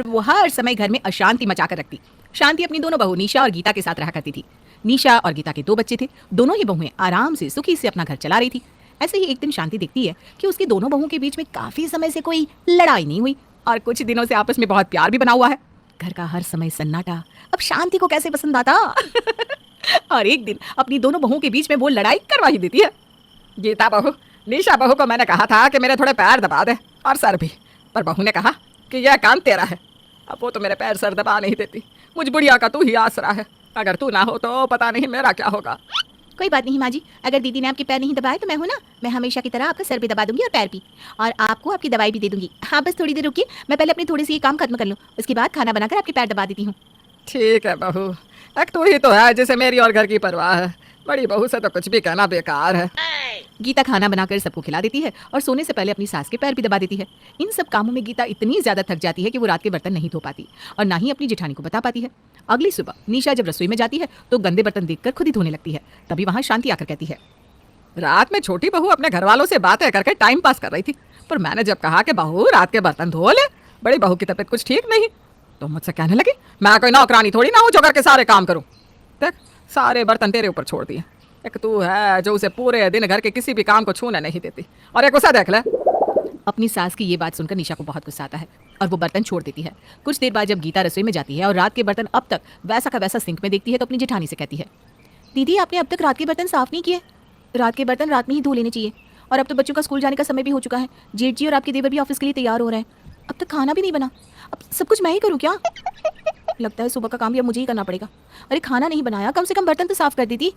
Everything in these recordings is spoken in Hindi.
वो हर समय घर में अशांति मचा कर रखती। शांति अपनी दोनों बहू निशा और गीता के साथ रहा करती थी। निशा और गीता के 2 बच्चे थे। दोनों ही बहुएं आराम से सुखी से अपना घर चला रही थी। ऐसे ही एक दिन शांति देखती है कि उसकी दोनों बहुओं के बीच में काफी समय से कोई लड़ाई नहीं हुई और कुछ दिनों से आपस में बहुत प्यार भी बना हुआ है। घर का हर समय सन्नाटा अब शांति को कैसे पसंद आता। और एक दिन अपनी दोनों बहुओं के बीच में वो लड़ाई करवा ही देती है। गीता बहू, निशा बहू को मैंने कहा था कि मेरे थोड़े पैर दबा दे और सर भी, पर बहू ने कहा कि यह काम तेरा है। अब वो तो मेरे पैर सर दबा नहीं देती। मुझ बुढ़िया का तू ही आसरा है। अगर तू ना हो तो पता नहीं मेरा क्या होगा। कोई बात नहीं माँ जी, अगर दीदी ने आपके पैर नहीं दबाए तो मैं हूँ ना, मैं हमेशा की तरह आपका सर भी दबा दूंगी और पैर भी, और आपको आपकी दवाई भी दे दूंगी। हाँ बस थोड़ी देर रुकिए, मैं पहले अपनी थोड़ी सी ये काम खत्म कर लूँ, उसके बाद खाना बनाकर आपके पैर दबा देती हूँ। ठीक है बहू, एक तू ही तो है जिसे मेरी और घर की परवाह है। बड़ी बहू से तो कुछ भी कहना बेकार है। गीता खाना बनाकर सबको खिला देती है और सोने से पहले अपनी सास के पैर भी दबा देती है। इन सब कामों में गीता इतनी ज्यादा थक जाती है कि वो रात के बर्तन नहीं धो पाती और ना ही अपनी जेठानी को बता पाती है। अगली सुबह निशा जब रसोई में जाती है तो गंदे बर्तन देखकर खुद ही धोने लगती है। तभी वहां शांति आकर कहती है, रात में छोटी बहू अपने घर वालों से बातें करके टाइम पास कर रही थी, पर मैंने जब कहा कि बहू रात के बर्तन धो ले, बड़ी बहू की तबीयत कुछ ठीक नहीं, तो मुझसे कहने लगी मैं कोई नौकरानी थोड़ी ना हूँ जो घर के सारे काम करूँ। देख, सारे बर्तन तेरे ऊपर छोड़ दिए। एक तू है जो उसे पूरे दिन घर के किसी भी काम को छूने नहीं देती, और एक उसे देख ले। अपनी सास की ये बात सुनकर निशा को बहुत गुस्सा आता है और वो बर्तन छोड़ देती है। कुछ देर बाद जब गीता रसोई में जाती है और रात के बर्तन अब तक वैसा का वैसा सिंक में देखती है तो अपनी जेठानी से कहती है, दीदी आपने अब तक रात के बर्तन साफ नहीं किए। रात के बर्तन रात में ही धो लेने चाहिए, और अब तो बच्चों का स्कूल जाने का समय भी हो चुका है। जेठ जी और आपके देवर भी ऑफिस के लिए तैयार हो रहे हैं। अब तक खाना भी नहीं बना, अब सब कुछ मैं ही करूँ क्या? लगता है सुबह का काम या मुझे ही करना पड़ेगा। अरे खाना नहीं बनाया, कम से कम बर्तन तो साफ कर देती।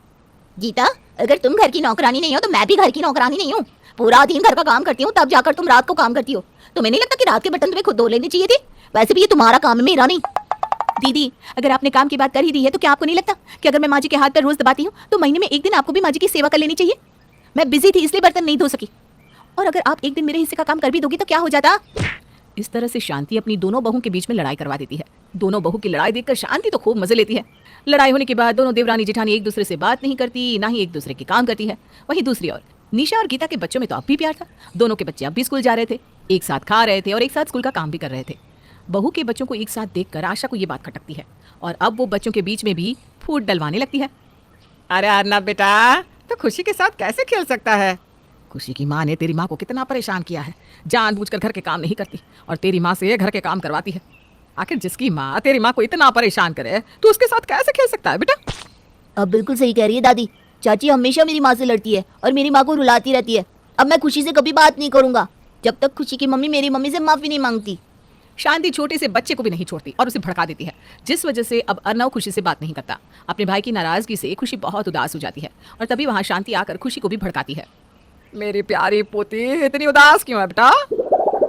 गीता, अगर तुम घर की नौकरानी नहीं हो तो मैं भी घर की नौकरानी नहीं हूँ। पूरा दिन घर का काम करती हूँ, तब जाकर तुम रात को काम करती हो। तुम्हें नहीं लगता कि रात के बर्तन तुम्हें खुद धो लेने चाहिए थे? वैसे भी ये तुम्हारा काम है, मेरा नहीं। दीदी, अगर आपने काम की बात कर ही दी है तो क्या आपको नहीं लगता कि अगर मैं माँ जी के हाथ पर रोज दबाती हूँ तो महीने में एक दिन आपको भी माँ जी की सेवा कर लेनी चाहिए? मैं बिजी थी इसलिए बर्तन नहीं धो सकी, और अगर आप एक दिन मेरे हिस्से का काम कर भी दोगी तो क्या हो जाता? इस तरह से शांति अपनी दोनों बहू के बीच में लड़ाई करवा देती है। दोनों बहू की लड़ाई देखकर शांति तो खूब मजे लेती है। लड़ाई होने के बाद दोनों देवरानी जेठानी एक दूसरे से बात नहीं करती, ना ही एक दूसरे के काम करती है। वहीं दूसरी ओर निशा और गीता के बच्चों में तो अब भी प्यार था। दोनों के बच्चे अब भी स्कूल जा रहे थे, एक साथ खा रहे थे और एक साथ स्कूल का काम भी कर रहे थे। बहू के बच्चों को एक साथ देखकर आशा को ये बात खटकती है और अब वो बच्चों के बीच में भी फूट डलवाने लगती है। अरे अर्नब बेटा, तो खुशी के साथ कैसे खेल सकता है? खुशी की माँ ने तेरी माँ को कितना परेशान किया है, जानबूझकर घर के काम नहीं करती और तेरी माँ से घर के काम करवाती है। आखिर जिसकी माँ तेरी माँ को इतना परेशान करे तो उसके साथ कैसे खेल सकता है बेटा? अब बिल्कुल सही कह रही है दादी। चाची हमेशा मेरी माँ से लड़ती है और मेरी माँ को रुलाती रहती है। अब मैं खुशी से कभी बात नहीं करूंगा जब तक खुशी की मम्मी मेरी मम्मी से माफी नहीं मांगती। शांति छोटे से बच्चे को भी नहीं छोड़ती और उसे भड़का देती है, जिस वजह से अब अर्नव खुशी से बात नहीं करता। अपने भाई की नाराजगी से खुशी बहुत उदास हो जाती है और तभी वहाँ शांति आकर खुशी को भी भड़काती है। मेरी प्यारी पोती इतनी उदास क्यों है बेटा?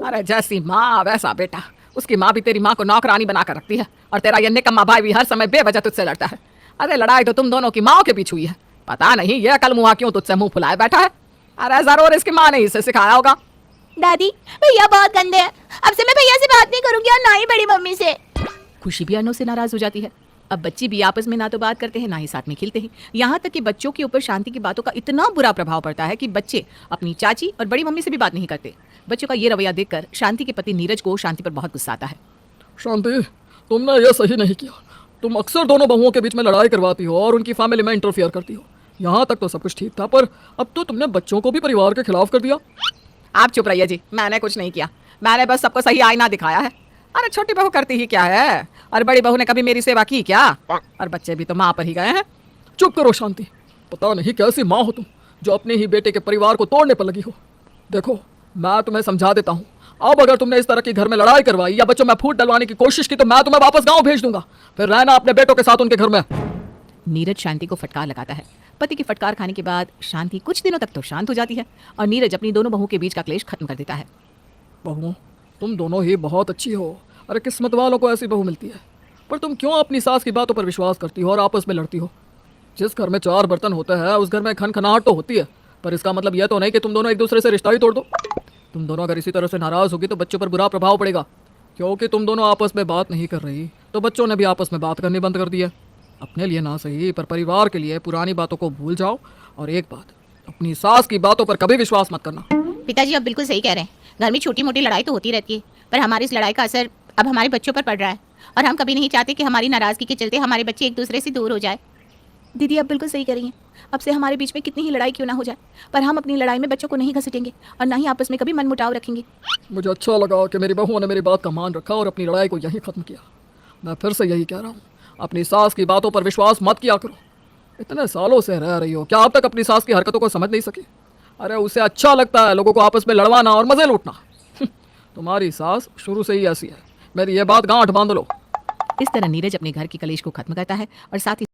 अरे जैसी माँ वैसा बेटा। उसकी माँ भी तेरी माँ को नौकरानी बनाकर रखती है और तेरा ये निकम्मा भाई भी हर समय बेवजह तुझसे लड़ता है। अरे लड़ाई तो तुम दोनों की माँ के बीच हुई है। पता नहीं ये कल मुँह क्यों तुझसे मुंह फुलाए बैठा है। अरे जरूर इसकी माँ ने इसे सिखाया होगा। दादी, भैया बहुत गंदे हैं। अब से मैं भैया से बात नहीं करूंगी और ना ही बड़ी मम्मी से। खुशी भी अर्नव से नाराज हो जाती है। अब बच्चे भी आपस में ना तो बात करते हैं ना ही साथ में खेलते हैं। यहाँ तक कि बच्चों के ऊपर शांति की बातों का इतना बुरा प्रभाव पड़ता है कि बच्चे अपनी चाची और बड़ी मम्मी से भी बात नहीं करते। बच्चों का ये रवैया देखकर शांति के पति नीरज को शांति पर बहुत गुस्सा आता है। शांति, तुमने ये सही नहीं किया। तुम अक्सर दोनों बहुओं के बीच में लड़ाई करवाती हो और उनकी फैमिली में इंटरफियर करती हो। यहाँ तक तो सब कुछ ठीक था, पर अब तो तुमने बच्चों को भी परिवार के खिलाफ कर दिया। आप चुप रहिए जी, मैंने कुछ नहीं किया। मैंने बस सबको सही आईना दिखाया है। अरे छोटी बहू करती ही क्या है, और बड़ी बहू ने कभी मेरी सेवा की क्या? और बच्चे भी तो माँ पर ही गए हैं। चुप करो शांति, पता नहीं कैसी माँ हो तुम जो अपने ही बेटे के परिवार को तोड़ने पर लगी हो। देखो, मैं तुम्हें समझा देता हूँ, अब अगर तुमने इस तरह की घर में लड़ाई करवाई या बच्चों में फूट डलवाने की कोशिश की तो मैं तुम्हें वापस गाँव भेज दूंगा। फिर रहना अपने बेटों के साथ उनके घर में। नीरज शांति को फटकार लगाता है। पति की फटकार खाने के बाद शांति कुछ दिनों तक तो शांत हो जाती है और नीरज अपनी दोनों बहू के बीच का क्लेश खत्म कर देता है। बहुओं, तुम दोनों ही बहुत अच्छी हो। अरे किस्मत वालों को ऐसी बहू मिलती है। पर तुम क्यों अपनी सास की बातों पर विश्वास करती हो और आपस में लड़ती हो? जिस घर में 4 बर्तन होते हैं उस घर में खनखनाहट तो होती है, पर इसका मतलब यह तो नहीं कि तुम दोनों एक दूसरे से रिश्ता ही तोड़ दो। तुम दोनों अगर इसी तरह से नाराज होगी तो बच्चों पर बुरा प्रभाव पड़ेगा। क्योंकि तुम दोनों आपस में बात नहीं कर रही तो बच्चों ने भी आपस में बात करनी बंद कर दी है। अपने लिए ना सही पर परिवार के लिए पुरानी बातों को भूल जाओ। और एक बात, अपनी सास की बातों पर कभी विश्वास मत करना। पिताजी आप बिल्कुल सही कह रहे हैं। घर में छोटी मोटी लड़ाई तो होती रहती है, पर हमारी इस लड़ाई का असर अब हमारे बच्चों पर पड़ रहा है और हम कभी नहीं चाहते कि हमारी नाराजगी के चलते हमारे बच्चे एक दूसरे से दूर हो जाए। दीदी आप बिल्कुल सही कह रही हैं। अब से हमारे बीच में कितनी ही लड़ाई क्यों ना हो जाए, पर हम अपनी लड़ाई में बच्चों को नहीं घसीटेंगे और ना ही आपस में कभी मनमुटाव रखेंगे। मुझे अच्छा लगा कि मेरी बहू ने मेरी बात का मान रखा और अपनी लड़ाई को यहीं ख़त्म किया। मैं फिर से यही कह रहा हूँ, अपनी सास की बातों पर विश्वास मत किया करो। इतने सालों से रह रही हो, क्या अब तक अपनी सास की हरकतों को समझ नहीं सकी? अरे उसे अच्छा लगता है लोगों को आपस में लड़वाना और मज़े लूटना। तुम्हारी सास शुरू से ही ऐसी है, मेरी ये बात गांठ बांध लो। इस तरह नीरज अपने घर की कलेश को खत्म करता है और साथ ही